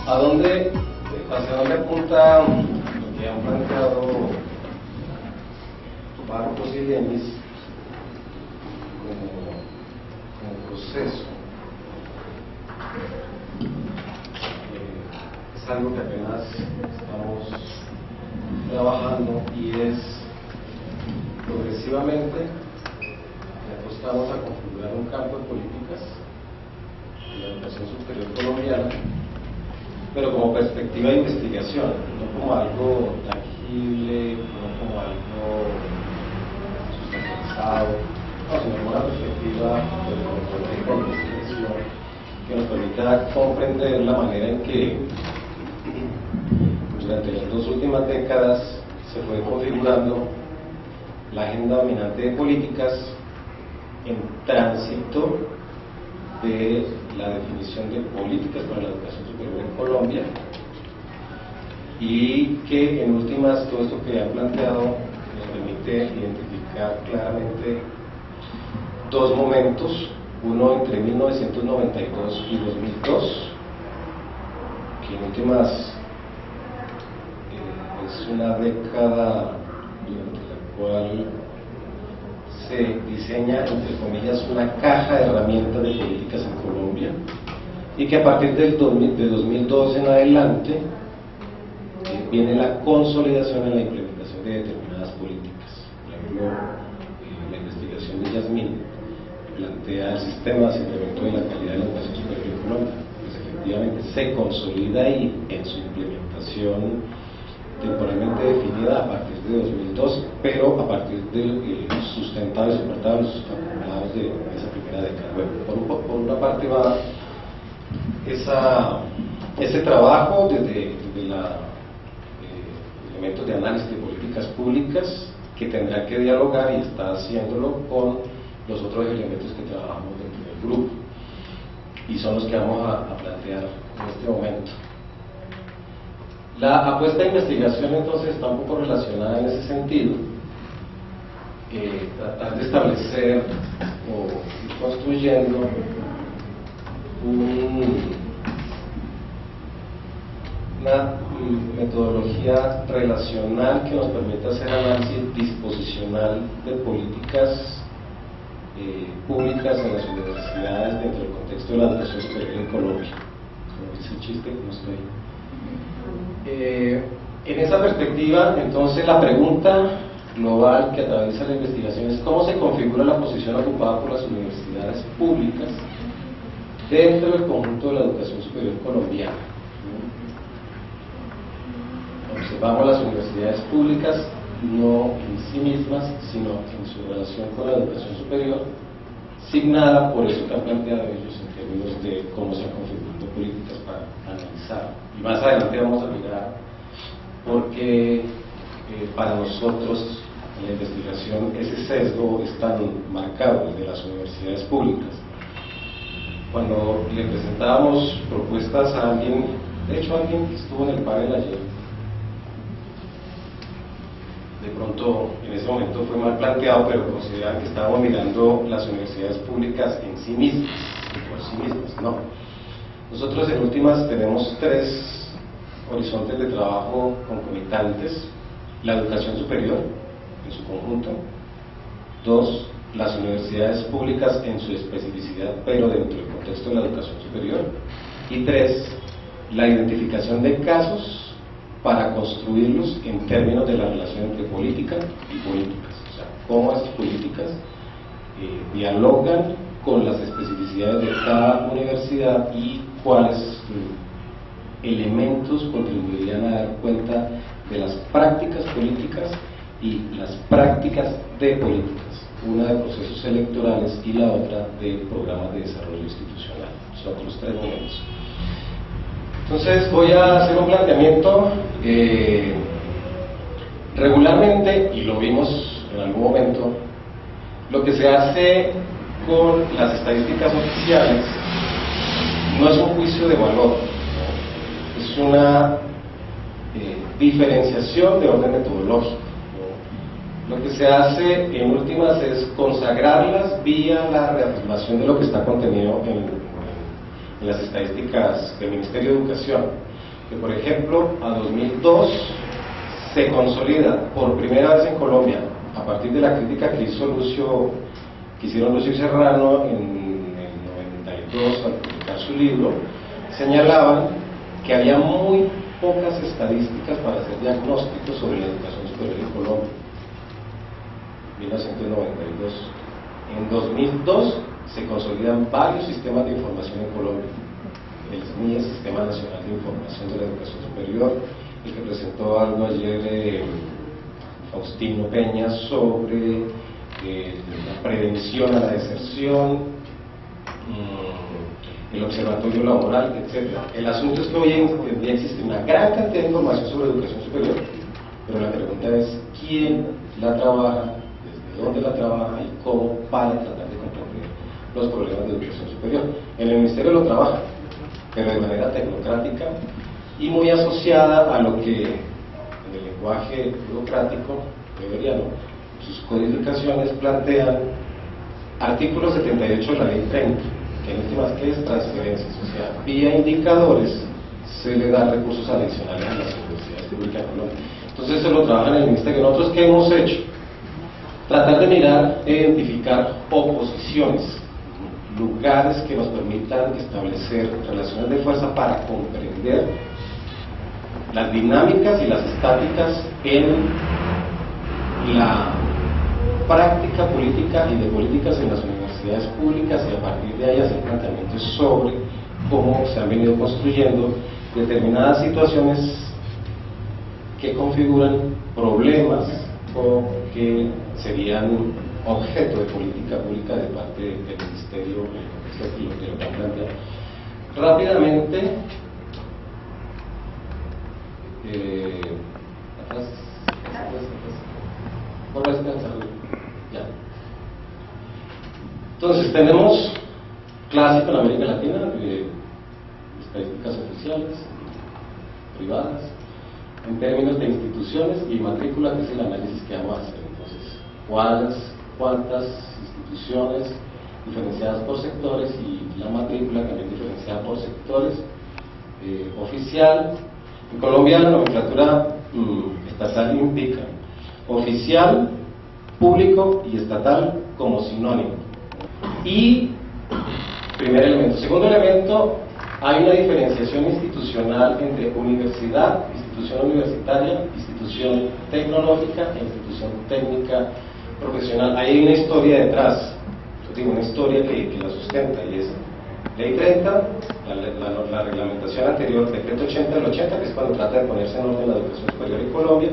¿Hacia dónde apunta lo que han planteado Marcos y Denis como proceso? Es algo que apenas estamos trabajando y es progresivamente apostamos a configurar un campo de políticas de la educación superior colombiana, pero como perspectiva de investigación, no como algo tangible, no como algo sustancializado, no, sino como una perspectiva de investigación que nos permita comprender la manera en que durante las 2 últimas décadas se fue configurando la agenda dominante de políticas en tránsito de la definición de políticas para la educación superior en Colombia, y que en últimas todo esto que han planteado nos permite identificar claramente 2 momentos, uno entre 1992 y 2002, que en últimas es una década durante la cual se diseña, entre comillas, una caja de herramientas de políticas en Colombia, y que a partir de 2012 en adelante viene la consolidación en la implementación de determinadas políticas. Por ejemplo, la investigación de Yasmín plantea el sistema de incremento de la calidad de la educación superior en Colombia, pues efectivamente se consolida ahí en su implementación temporalmente definida a partir de 2002, pero a partir de los sustentados y soportados los acumulados de esa primera década. Bueno, por una parte va ese trabajo desde elementos de análisis de políticas públicas que tendrá que dialogar y está haciéndolo con los otros elementos que trabajamos dentro del grupo, y son los que vamos a plantear en este momento. La apuesta de investigación entonces está un poco relacionada en ese sentido, tratar de establecer o ir construyendo una metodología relacional que nos permita hacer análisis disposicional de políticas públicas en las universidades dentro del contexto de la educación superior en Colombia. Como dice el chiste, como estoy. En esa perspectiva, entonces, la pregunta global que atraviesa la investigación es cómo se configura la posición ocupada por las universidades públicas dentro del conjunto de la educación superior colombiana. Observamos las universidades públicas no en sí mismas, sino en su relación con la educación superior, signada por eso que han planteado ellos en términos de cómo se han configurado políticas para analizar. Y más adelante vamos a mirar porque para nosotros en la investigación ese sesgo es tan marcado desde las universidades públicas. Cuando le presentábamos propuestas a alguien, de hecho alguien que estuvo en el panel ayer, de pronto en ese momento fue mal planteado, pero consideraban que estábamos mirando las universidades públicas en sí mismas, por sí mismas. No. Nosotros en últimas tenemos 3 horizontes de trabajo concomitantes: la educación superior en su conjunto, 2, las universidades públicas en su especificidad, pero dentro del contexto de la educación superior, y 3, la identificación de casos para construirlos en términos de la relación entre política y políticas, o sea, cómo esas políticas dialogan con las especificidades de cada universidad y cuáles elementos contribuirían a dar cuenta de las prácticas políticas y las prácticas de políticas, una de procesos electorales y la otra de programas de desarrollo institucional. Son los 3 momentos. Entonces voy a hacer un planteamiento. Regularmente, y lo vimos en algún momento, lo que se hace con las estadísticas oficiales no es un juicio de valor, es una diferenciación de orden metodológico. Lo que se hace en últimas es consagrarlas vía la reafirmación de lo que está contenido en las estadísticas del Ministerio de Educación. que, por ejemplo, a 2002 se consolida por primera vez en Colombia, a partir de la crítica que hicieron Lucio y Serrano en el 92 al publicar su libro, señalaban que había muy pocas estadísticas para hacer diagnósticos sobre la educación superior en Colombia. 1992. En 2002 se consolidan varios sistemas de información en Colombia. El SNIE, Sistema Nacional de Información de la Educación Superior, el que presentó algo ayer Faustino Peña sobre la prevención a la deserción, el observatorio laboral, etc. El asunto es que hoy en día existe una gran cantidad de información sobre educación superior, pero la pregunta es quién la trabaja, desde dónde la trabaja y cómo para tratar de comprender los problemas de educación superior. En el Ministerio lo trabaja, pero de manera tecnocrática y muy asociada a lo que en el lenguaje burocrático weberiano, sus codificaciones plantean artículo 78 de la ley 30, que en últimas que es transferencias, o sea, vía indicadores se le dan recursos adicionales a las universidades públicas de Colombia. Entonces se lo trabajan en el Ministerio. Nosotros, ¿qué hemos hecho? Tratar de mirar e identificar oposiciones, lugares que nos permitan establecer relaciones de fuerza para comprender las dinámicas y las estáticas en la práctica política y de políticas en las universidades públicas, y a partir de ahí hacer planteamientos sobre cómo se han venido construyendo determinadas situaciones que configuran problemas o que serían objeto de política pública de parte del Ministerio que lo han planteado. Rápidamente, ya. Entonces tenemos clásico en América Latina, estadísticas oficiales, privadas, en términos de instituciones y matrícula, que es el análisis que vamos a hacer. Entonces, cuántas instituciones diferenciadas por sectores y la matrícula también diferenciada por sectores, oficial. En Colombia la nomenclatura estatal indica oficial, público y estatal como sinónimo. Y primer elemento. Segundo elemento, hay una diferenciación institucional entre universidad, institución universitaria, institución tecnológica e institución técnica profesional. Hay una historia detrás, yo digo una historia que la sustenta, y es Ley 30, la reglamentación anterior, Decreto 80 del 80, que es cuando trata de ponerse en orden la educación superior en Colombia,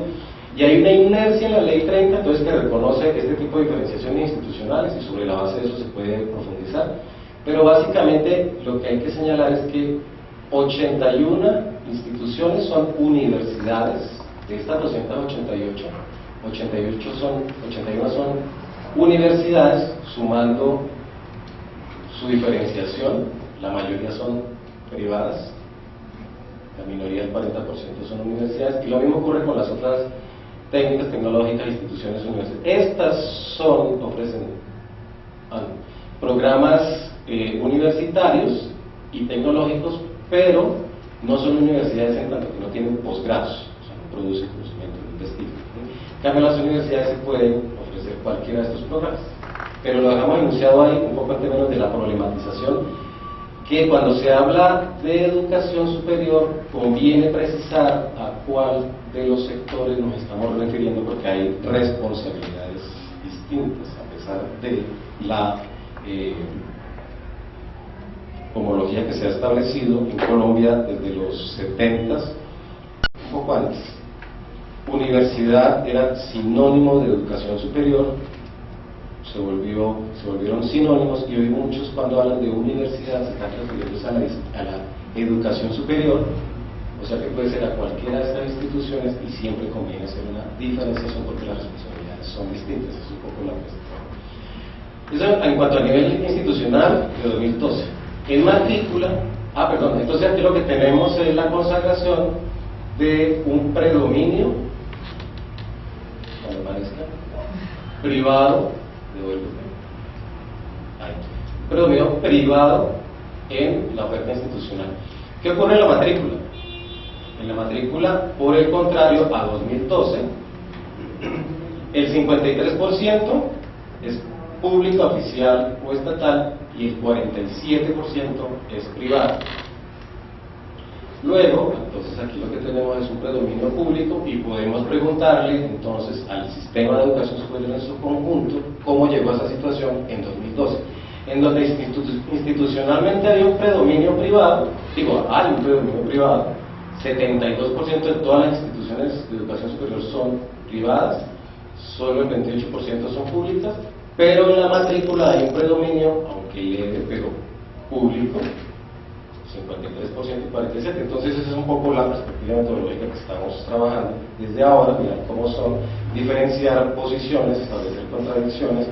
y hay una inercia en la Ley 30, entonces, que reconoce este tipo de diferenciaciones institucionales, y sobre la base de eso se puede profundizar. Pero básicamente lo que hay que señalar es que 81 instituciones son universidades. De estas 288, 81 son universidades, sumando su diferenciación. La mayoría son privadas, la minoría, el 40%, son universidades, y lo mismo ocurre con las otras técnicas tecnológicas, instituciones universitarias. Estas ofrecen programas universitarios y tecnológicos, pero no son universidades en tanto que no tienen posgrados, o sea, no producen conocimiento, no investigan. En cambio, las universidades se pueden ofrecer cualquiera de estos programas, pero lo dejamos enunciado ahí un poco en términos de la problematización, que cuando se habla de educación superior conviene precisar a cuál de los sectores nos estamos refiriendo, porque hay responsabilidades distintas, a pesar de la homología que se ha establecido en Colombia desde los 70s, un poco antes. Universidad era sinónimo de educación superior, se volvieron sinónimos, y hoy muchos, cuando hablan de universidad, se están refiriendo a la educación superior, o sea que puede ser a cualquiera de estas instituciones, y siempre conviene hacer una diferenciación porque las responsabilidades son distintas. Es un poco la cuestión. Eso en cuanto a nivel institucional de 2012. En matrícula, entonces aquí lo que tenemos es la consagración de un predominio, cuando aparezca, privado, predominio privado en la oferta institucional. ¿Qué ocurre en la matrícula? En la matrícula, por el contrario, a 2012, el 53% es pública, oficial o estatal y el 47% es privada. Luego, entonces aquí lo que tenemos es un predominio público y podemos preguntarle entonces al sistema de educación superior en su conjunto cómo llegó a esa situación en 2012, en donde institucionalmente hay un predominio privado, hay un predominio privado, 72% de todas las instituciones de educación superior son privadas, solo el 28% son públicas, pero en la matrícula hay un predominio, aunque leve, pero público, 53% y 47%. Entonces esa es un poco la perspectiva metodológica que estamos trabajando desde ahora, mirar cómo son, diferenciar posiciones, establecer contradicciones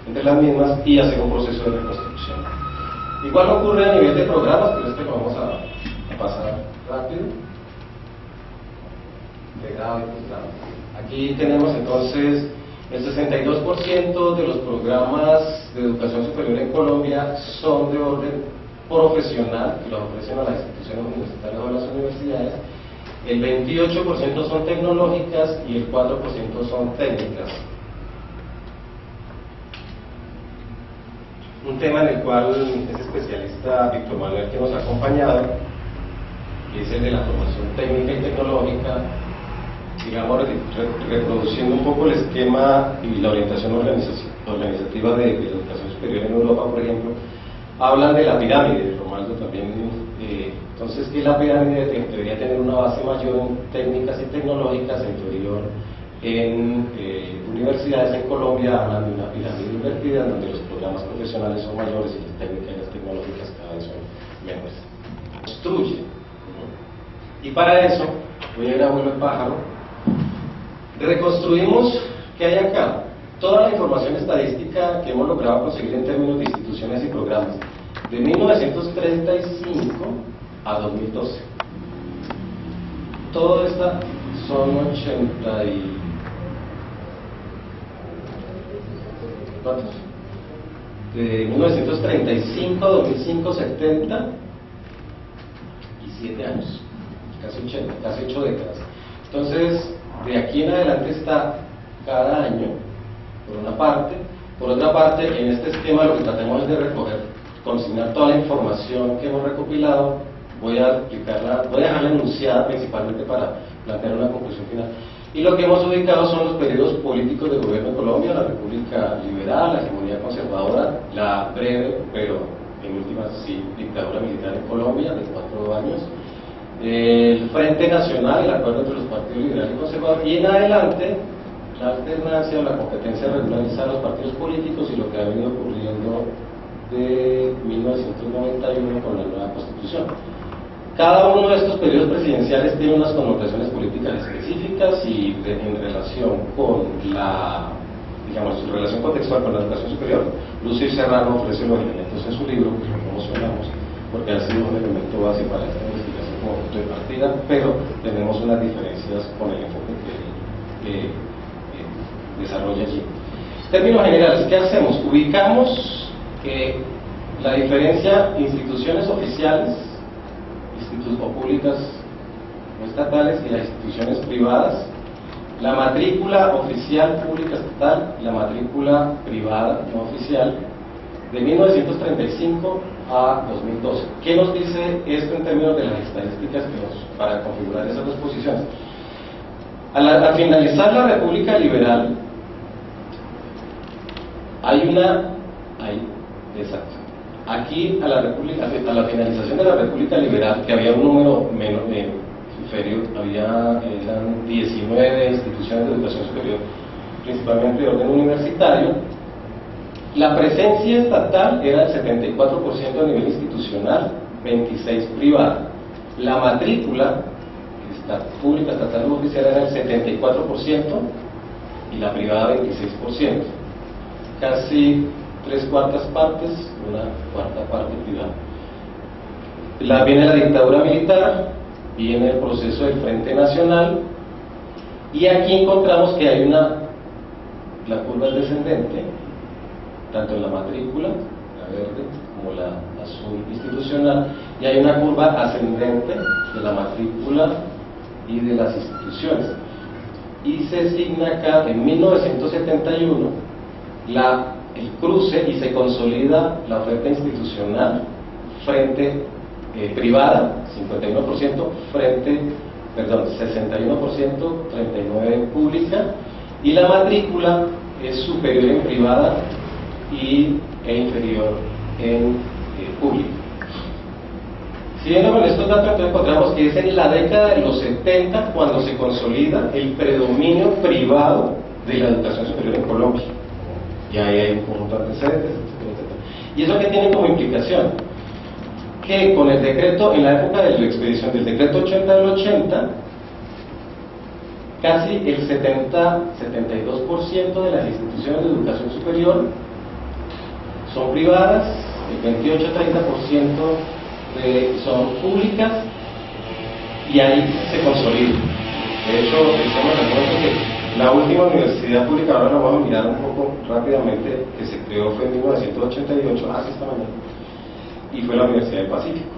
entre las mismas y hacer un proceso de reconstrucción. Igual ocurre a nivel de programas, pero este lo vamos a pasar rápido. De grado y posgrado. Aquí tenemos entonces el 62% de los programas de educación superior en Colombia son de orden profesional, que los ofrecen a las instituciones universitarias o a las universidades. El 28% son tecnológicas y el 4% son técnicas. Un tema en el cual es especialista Víctor Manuel, que nos ha acompañado, que es el de la formación técnica y tecnológica, digamos, reproduciendo un poco el esquema y la orientación organizativa de la educación superior en Europa, por ejemplo. Hablan de la pirámide, Romaldo también, entonces que la pirámide debería tener una base mayor en técnicas y tecnológicas, inferior en universidades en Colombia. Hablan de una pirámide invertida, donde los programas profesionales son mayores y las técnicas y las tecnológicas cada vez son menores. Construye. Y para eso, voy a ir a vuelo de pájaro, reconstruimos qué hay acá. Toda la información estadística que hemos logrado conseguir en términos de instituciones y programas, de 1935 a 2012. Todo esta son 80 y... ¿cuántos? De 1935 a 2005, 77 años, casi 80, casi 8 décadas. Entonces, de aquí en adelante está cada año, por una parte. Por otra parte, en este esquema lo que tratamos es de recoger, consignar toda la información que hemos recopilado. Voy a dejarla enunciada principalmente para plantear una conclusión final. Y lo que hemos ubicado son los periodos políticos de gobierno de Colombia: la República Liberal, la hegemonía conservadora, la breve, pero en últimas sí, dictadura militar en Colombia de 4 años, el Frente Nacional, el acuerdo entre los partidos liberales y conservadores, y en adelante la alternancia o la competencia regularizada de los partidos políticos y lo que ha venido ocurriendo de 1991 con la nueva Constitución. Cada uno de estos periodos presidenciales tiene unas connotaciones políticas específicas y en relación con su relación contextual con la educación superior. Lucio Serrano ofrece los elementos en su libro, que lo promocionamos, porque ha sido un elemento base para esta investigación como punto de partida, pero tenemos unas diferencias con el enfoque que desarrolla allí. En términos generales, ¿qué hacemos? Ubicamos la diferencia instituciones oficiales o públicas o estatales y las instituciones privadas, la matrícula oficial pública estatal y la matrícula privada no oficial de 1935 a 2012. ¿Qué nos dice esto en términos de las estadísticas para configurar esas dos posiciones? Al finalizar la República Liberal, exacto. Aquí, a la finalización de la República Liberal, que había un número inferior, eran 19 instituciones de educación superior, principalmente de orden universitario, la presencia estatal era del 74% a nivel institucional, 26% privada. La matrícula pública, estatal o oficial era el 74% y la privada 26%. Casi 3/4 partes, una cuarta parte privada. Viene la dictadura militar, viene el proceso del Frente Nacional, y aquí encontramos que hay la curva es descendente, tanto en la matrícula, la verde, como la azul institucional, y hay una curva ascendente de la matrícula y de las instituciones. Y se signa acá en 1971 el cruce y se consolida la oferta institucional frente privada, 51%, frente, perdón, 61%, 39% pública, y la matrícula es superior en privada e inferior en pública. Siguiendo con estos datos, entonces encontramos que es en la década de los 70 cuando se consolida el predominio privado de la educación superior en Colombia. Y ahí hay un conjunto de antecedentes, etc. ¿Y eso qué tiene como implicación? Que con el decreto, en la época de la expedición del decreto 80 del 80, casi el 72% de las instituciones de educación superior son privadas, el 28-30% son públicas, y ahí se consolida. De hecho, estamos hablando que la última universidad pública, ahora lo vamos a mirar un poco rápidamente, que se creó fue en 1988, hace esta mañana, y fue la Universidad del Pacífico,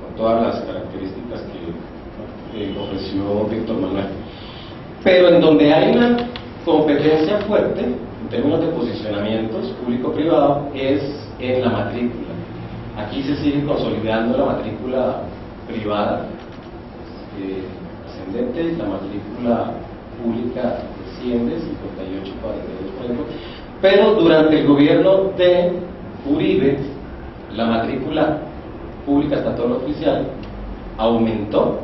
con todas las características que ofreció Víctor Manuel. Pero en donde hay una competencia fuerte, en términos de posicionamientos público-privado, es en la matrícula. Aquí se sigue consolidando la matrícula privada ascendente, la matrícula pública desciende, 58-42%, pero durante el gobierno de Uribe, la matrícula pública estatal oficial aumentó,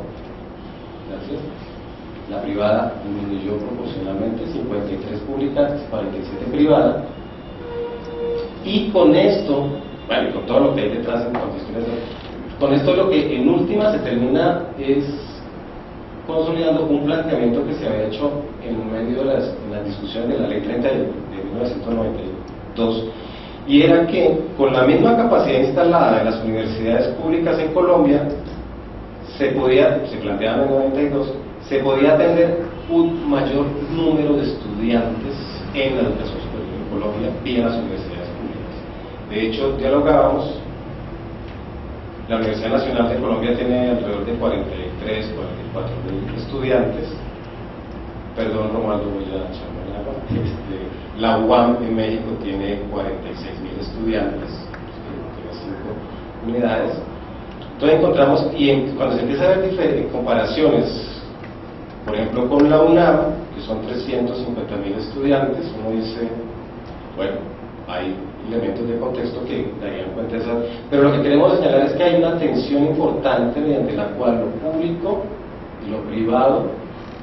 gracias. La privada disminuyó proporcionalmente, 53 públicas, 47 privadas, y con esto, bueno, con todo lo que hay detrás en cuestiones, con esto lo que en última se termina es consolidando un planteamiento que se había hecho en medio de las discusiones de la Ley 30 de 1992, y era que con la misma capacidad instalada en las universidades públicas en Colombia, se planteaba en el 92, se podía atender un mayor número de estudiantes en la educación superior en Colombia vía las universidades públicas. De hecho, dialogábamos, la Universidad Nacional de Colombia tiene alrededor de 43, 44 mil estudiantes, perdón Romualdo, voy a echarme el agua, la UAM en México tiene 46 mil estudiantes, tiene 5 unidades. Entonces encontramos, cuando se empieza a ver comparaciones, por ejemplo con la UNAM, que son 350 mil estudiantes, uno dice, bueno, hay elementos de contexto que darían cuenta de eso, pero lo que queremos señalar es que hay una tensión importante mediante la cual lo público y lo privado,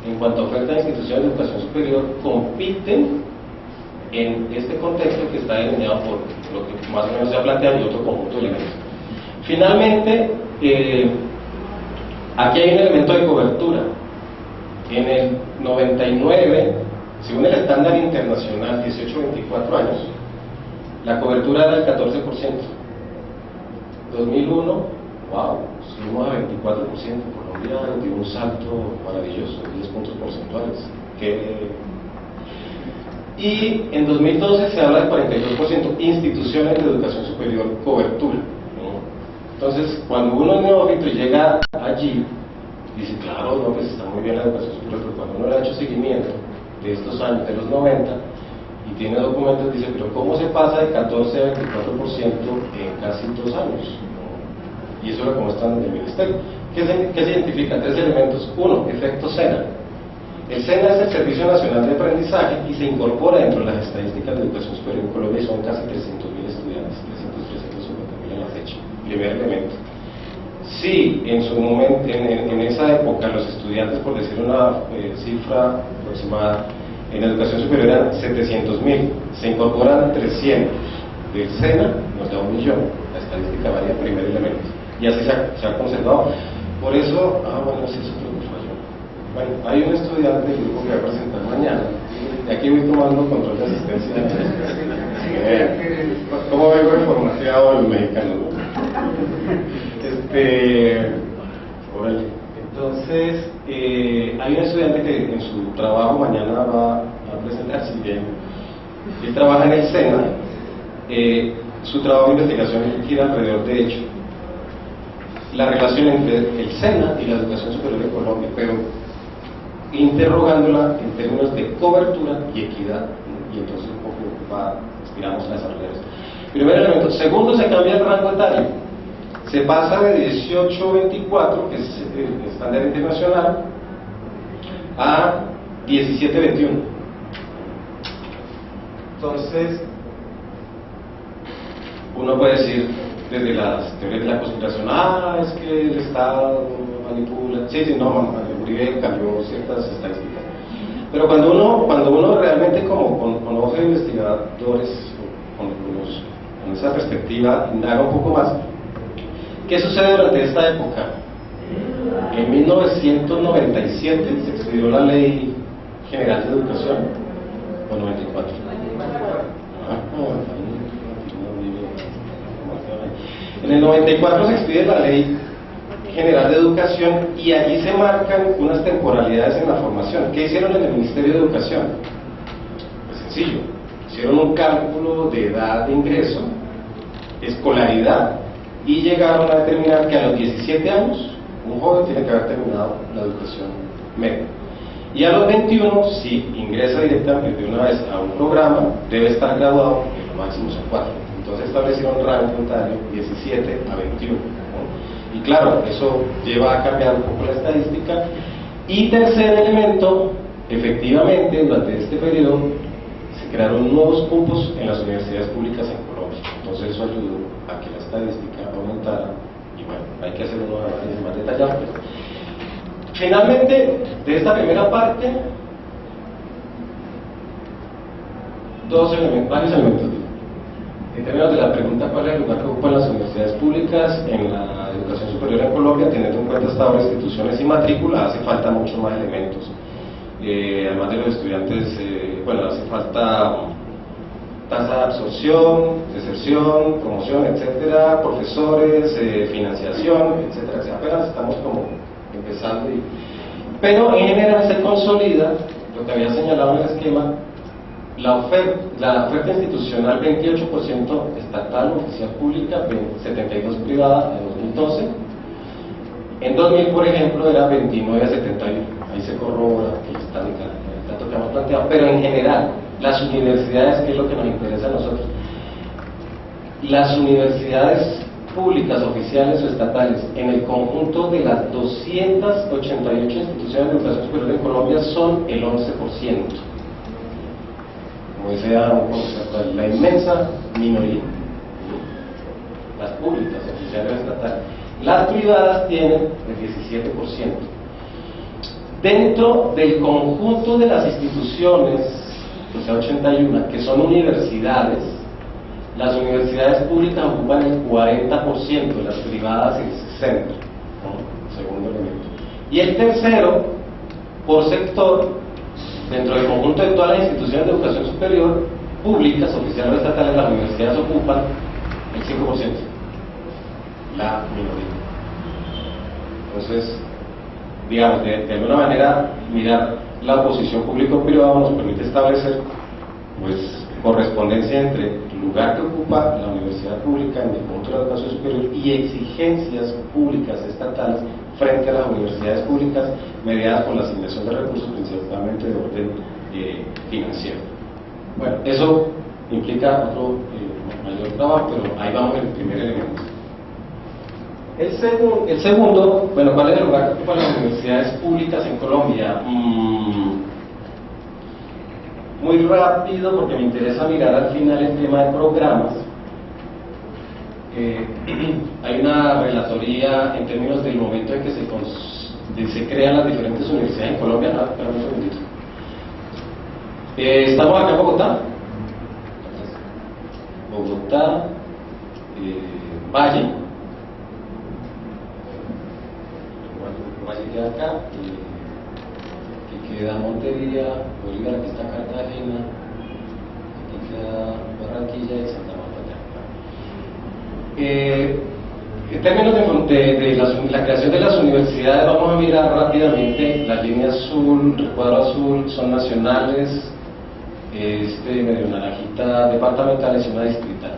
en cuanto a oferta de instituciones de educación superior, compiten en este contexto que está delineado por lo que más o menos se ha planteado y otro conjunto de elementos. Finalmente, aquí hay un elemento de cobertura. En el 99, según el estándar internacional 18-24 años, la cobertura era del 14%. 2001, wow, subimos a 24%. Colombia dio un salto maravilloso, 10 puntos porcentuales. Y en 2012 se habla de 42% instituciones de educación superior cobertura. Entonces, cuando uno es neófito y llega allí, dice, claro, no, pues está muy bien la educación superior, pero cuando uno le ha hecho seguimiento de estos años, de los 90, y tiene documentos, dice, pero ¿cómo se pasa de 14 a 24% en casi 2 años? Y eso lo muestran en el Ministerio. ¿Qué se identifica? 3 elementos. Uno, efecto SENA. El SENA es el Servicio Nacional de Aprendizaje y se incorpora dentro de las estadísticas de educación superior en Colombia y son casi 300.000 estudiantes, 350.000 a la fecha. Primer elemento. Sí, en su momento, en esa época, los estudiantes, por decir una cifra aproximada, en educación superior eran 700.000, se incorporan 300 del SENA, nos da 1 millón, la estadística varía, primer elemento, y así se ha conservado. Por eso, bueno, sí, eso creo que falló. Bueno, hay un estudiante del grupo que va a presentar mañana, y aquí voy tomando control de asistencia. ¿Cómo vengo informado el mexicano? Órale. Entonces, hay un estudiante que en su trabajo mañana va a presentarse, bien. Él trabaja en el SENA, su trabajo de investigación gira alrededor de hecho. la relación entre el SENA y la educación superior en Colombia, pero interrogándola en términos de cobertura y equidad, y entonces un poco aspiramos a desarrollar eso. Primer elemento. Segundo, se cambia el rango etario. Se pasa de 18 a 24, que es el estándar internacional, a 17 a 21. Entonces, uno puede decir desde las teorías de la conspiración, es que el Estado manipula. Sí, no, Uribe cambió ciertas estadísticas. Pero cuando uno realmente conoce investigadores con esa perspectiva, indaga un poco más. ¿Qué sucede durante esta época? En 1997 se expidió la Ley General de Educación, o 94. En el 94 se expide la Ley General de Educación y allí se marcan unas temporalidades en la formación. ¿Qué hicieron en el Ministerio de Educación? Pues sencillo, hicieron un cálculo de edad de ingreso, escolaridad, y llegaron a determinar que a los 17 años un joven tiene que haber terminado la educación media. Y a los 21, si ingresa directamente de una vez a un programa, debe estar graduado, que lo máximo son 4. Entonces establecieron un rango etario 17 a 21. ¿no? Y claro, eso lleva a cambiar un poco la estadística. Y tercer elemento, efectivamente, durante este periodo se crearon nuevos cupos en las universidades públicas en Colombia. Entonces eso ayudó a que la estadística aumentara. Y bueno, hay que hacer un análisis más detallado. Finalmente, de esta primera parte, varios elementos. En términos de la pregunta, ¿cuál es el lugar que ocupan las universidades públicas en la educación superior en Colombia? Teniendo en cuenta estado de instituciones y matrícula, hace falta mucho más elementos. Además de los estudiantes, hace falta tasa de absorción, deserción, promoción, etcétera, profesores, financiación, etcétera. Apenas estamos como empezando. Pero en general se consolida lo que había señalado en el esquema. La oferta institucional, 28% estatal, oficial pública, 72% privada en 2012. En 2000, por ejemplo, era 29 a 71. Ahí se corrobora el dato que hemos planteado. Pero en general, las universidades, que es lo que nos interesa a nosotros, las universidades públicas, oficiales o estatales, en el conjunto de las 288 instituciones de educación superior en Colombia, son el 11%. Como decía un concepto, la inmensa minoría, las públicas, oficiales o estatales. Las privadas tienen el 17%. Dentro del conjunto de las instituciones, o sea, 81, que son universidades, las universidades públicas ocupan el 40%, las privadas el 60%, ¿no? Segundo elemento. Y el tercero, por sector, dentro del conjunto de todas las instituciones de educación superior, públicas, oficiales o estatales, las universidades ocupan el 5%, la minoría. Entonces, digamos, de alguna manera, mirar la oposición público-privada nos permite establecer, pues, correspondencia entre el lugar que ocupa la universidad pública en el conjunto de la educación superior y exigencias públicas estatales frente a las universidades públicas mediadas por la asignación de recursos, principalmente de orden financiero. Bueno, eso implica otro mayor trabajo, pero ahí vamos en el primer elemento. El segundo, bueno, ¿cuál es el lugar que ocupan las universidades públicas en Colombia? Muy rápido, porque me interesa mirar al final el tema de programas. Hay una relatoría en términos del momento en que se crean las diferentes universidades en Colombia. Espera un segundito. Estamos acá en Bogotá. Valle. Valle queda acá. Aquí queda Montería, Bolívar, aquí está Cartagena, aquí queda Barranquilla y Santa Marta. En términos de la creación de las universidades, vamos a mirar rápidamente. La línea azul, el cuadro azul, son nacionales, medio naranjita departamentales y una distrital.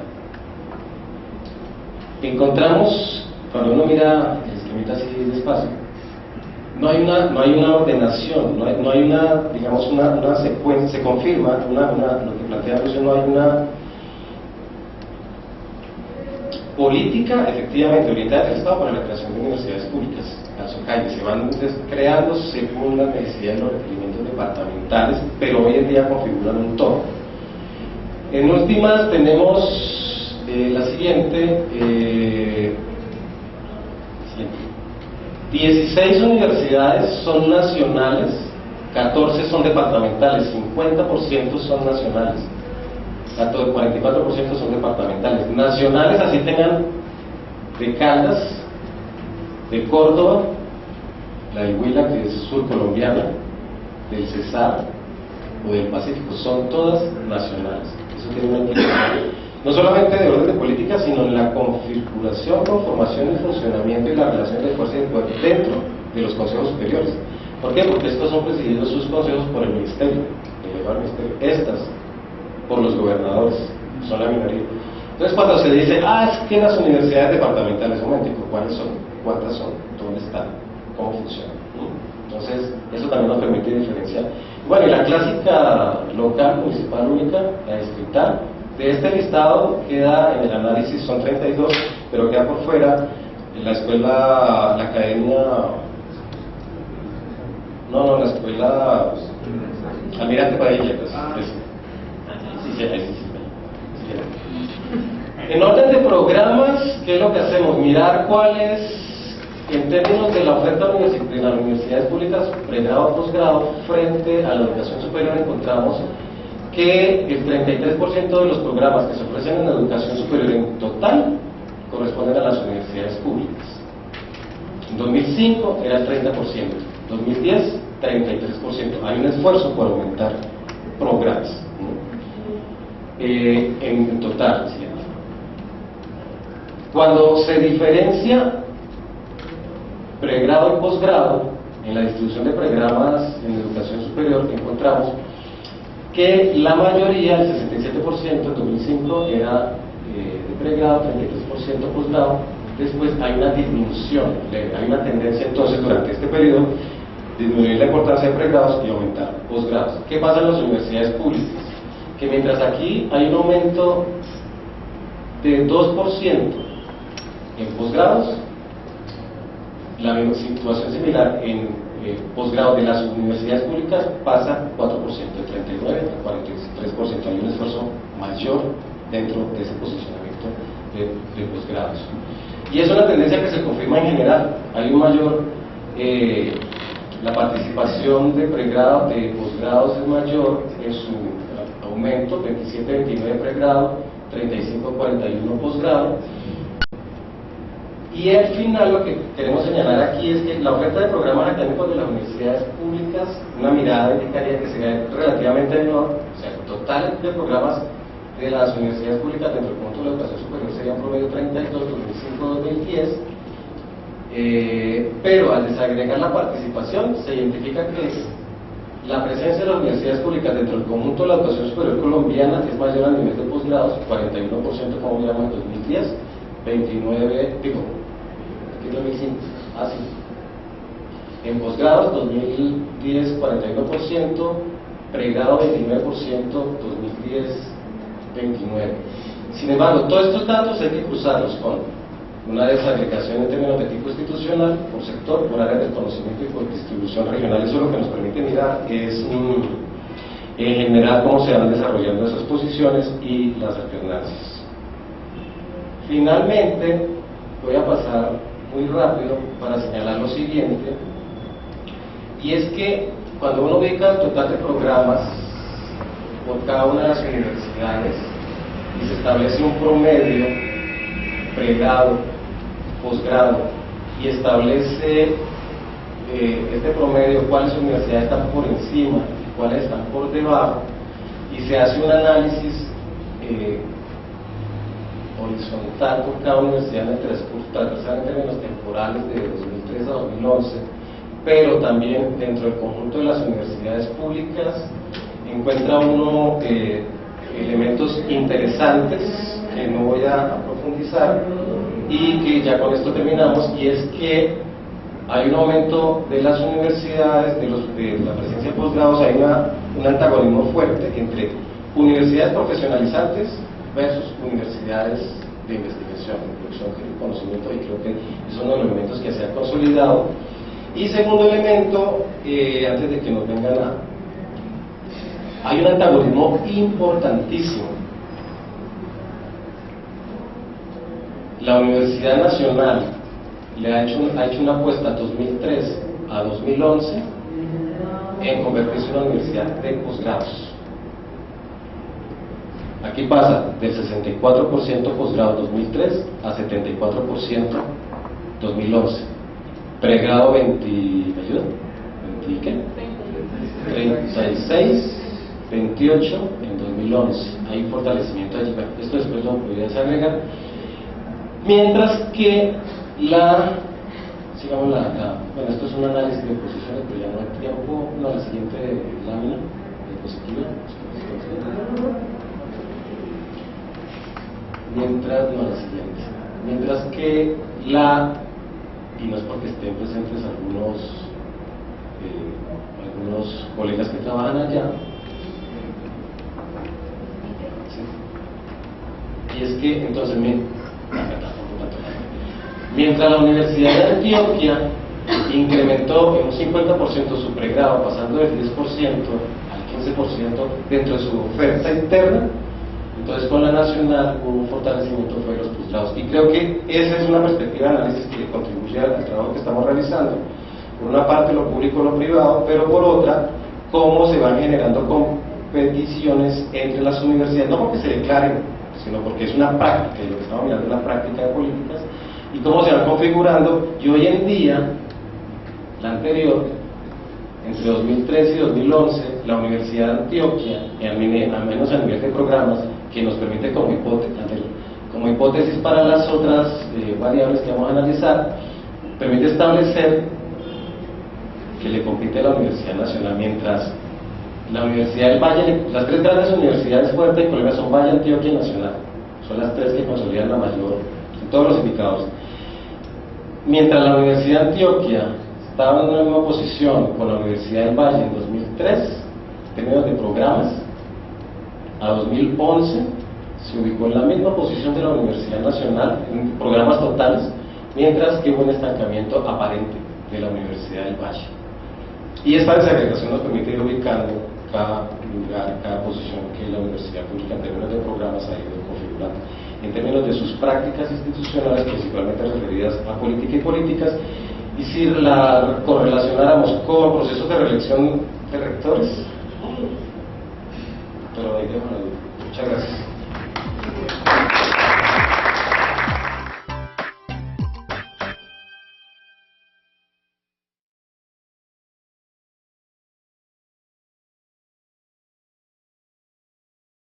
Encontramos cuando uno mira el esquemita así despacio, no hay una ordenación, no hay una, digamos, una secuencia, se confirma lo que plantea Lucio, no hay una política efectivamente orientada del Estado para la creación de universidades públicas. Se van creando según las necesidades de los requerimientos departamentales, pero hoy en día configuran un todo. En últimas tenemos la siguiente. 16 universidades son nacionales, 14 son departamentales, 50% son nacionales, 44% son departamentales. Nacionales, así tengan de Caldas, de Córdoba, la del Huila, que es surcolombiana, del Cesar o del Pacífico, son todas nacionales. Eso tiene una implicación no solamente de orden de política, sino en la configuración, conformación y funcionamiento y la relación de fuerza y de poder dentro de los consejos superiores. ¿Por qué? Porque estos son presididos sus consejos por el ministerio, el elevado ministerio, estas por los gobernadores, son la minoría. Entonces cuando se dice, es que las universidades departamentales, un momentico, ¿cuáles son? ¿Cuántas son? ¿Dónde están? ¿Cómo funcionan? Entonces eso también nos permite diferenciar. Bueno, y la clásica local, municipal única, la distrital. De este listado queda en el análisis, son 32, pero queda por fuera en la escuela, la academia, la escuela Almirante Padilla, pues, sí. En orden de programas, ¿qué es lo que hacemos? Mirar cuáles, en términos de la oferta de las universidades públicas, pregrado o posgrado, frente a la educación superior, encontramos que el 33% de los programas que se ofrecen en educación superior en total corresponden a las universidades públicas. En 2005 era el 30%, 2010 33%. Hay un esfuerzo por aumentar programas, ¿no? En total, ¿sí? Cuando se diferencia pregrado y posgrado en la distribución de programas en educación superior, encontramos que la mayoría, el 67% en 2005 era de pregrado, 33% posgrado. Después hay una disminución, hay una tendencia entonces durante este periodo disminuir la importancia de pregrados y aumentar posgrados. ¿Qué pasa en las universidades públicas? Que mientras aquí hay un aumento de 2% en posgrados, la misma situación similar en posgrado de las universidades públicas pasa 4%, de 39 a 43%. Hay un esfuerzo mayor dentro de ese posicionamiento de posgrados. Y es una tendencia que se confirma en general. Hay un mayor, la participación de pregrado, de posgrados es mayor en su aumento, 27-29 pregrado, 35-41 posgrado. Y al final lo que queremos señalar aquí es que la oferta de programas académicos de las universidades públicas, una mirada indicaría que sería relativamente menor, o sea, el total de programas de las universidades públicas dentro del conjunto de la educación superior sería un promedio 32, 2005-2010, pero al desagregar la participación se identifica que la presencia de las universidades públicas dentro del conjunto de la educación superior colombiana es mayor a nivel de posgrados, 41% como miramos en 2010, 29, 2005, así. En posgrados, 2010, 41%, pregrado, 29%, 2010, 29%. Sin embargo, todos estos datos hay que cruzarlos con una desagregación en términos de tipo institucional, por sector, por área del conocimiento y por distribución regional. Eso lo que nos permite mirar es, en general, cómo se van desarrollando esas posiciones y las alternancias. Finalmente, voy a pasar muy rápido para señalar lo siguiente, y es que cuando uno ubica el total de programas por cada una de las universidades y se establece un promedio, pregrado, posgrado, y establece este promedio, cuáles universidades están por encima y cuáles están por debajo, y se hace un análisis horizontal por cada universidad en términos temporales de 2003 a 2011, pero también dentro del conjunto de las universidades públicas encuentra uno elementos interesantes que no voy a profundizar, y que ya con esto terminamos, y es que hay un aumento de las universidades, de la presencia de posgrados, hay un antagonismo fuerte entre universidades profesionalizantes versus universidades de investigación, de producción de conocimiento, y creo que es uno de los elementos que se ha consolidado. Y segundo elemento, antes de que nos vengan hay un antagonismo importantísimo. La Universidad Nacional ha hecho una apuesta 2003 a 2011 en convertirse en una universidad de posgrados. Aquí pasa del 64% posgrado 2003 a 74% 2011. Pregrado 20, ¿me ayuda? 20, ¿qué? 36, 28 en 2011. Hay un fortalecimiento allí. Esto después lo podrías agregar. Mientras que sigamos bueno, esto es un análisis de posiciones, pero ya no hay tiempo. No, la siguiente lámina, diapositiva. Mientras que y no es porque estén presentes algunos colegas que trabajan allá, ¿sí? Y es que entonces mientras la Universidad de Antioquia incrementó en un 50% su pregrado, pasando del 10% al 15% dentro de su oferta interna, entonces con la Nacional hubo un fortalecimiento de los posgrados. Y creo que esa es una perspectiva de análisis que contribuye al trabajo que estamos realizando. Por una parte lo público y lo privado, pero por otra, cómo se van generando competiciones entre las universidades, no porque se declaren, sino porque es una práctica, y lo que estamos mirando es la práctica de políticas, y cómo se van configurando. Y hoy en día, la anterior, entre 2013 y 2011, la Universidad de Antioquia, al menos a nivel de programas, que nos permite como hipótesis para las otras variables que vamos a analizar, permite establecer que le compite a la Universidad Nacional, mientras la Universidad del Valle, las tres grandes universidades fuertes en Colombia son Valle, Antioquia y Nacional, son las tres que consolidan la mayor en todos los indicadores. Mientras la Universidad de Antioquia estaba en una misma posición con la Universidad del Valle en 2003, en términos de programas, a 2011 se ubicó en la misma posición de la Universidad Nacional en programas totales, mientras que hubo un estancamiento aparente de la Universidad del Valle. Y esta desagregación nos permite ir ubicando cada lugar, cada posición que la universidad pública en términos de programas ha ido configurando. En términos de sus prácticas institucionales, principalmente referidas a política y políticas, y si la correlacionáramos con procesos de reelección de rectores. Pero ahí dejo la duda. Muchas gracias.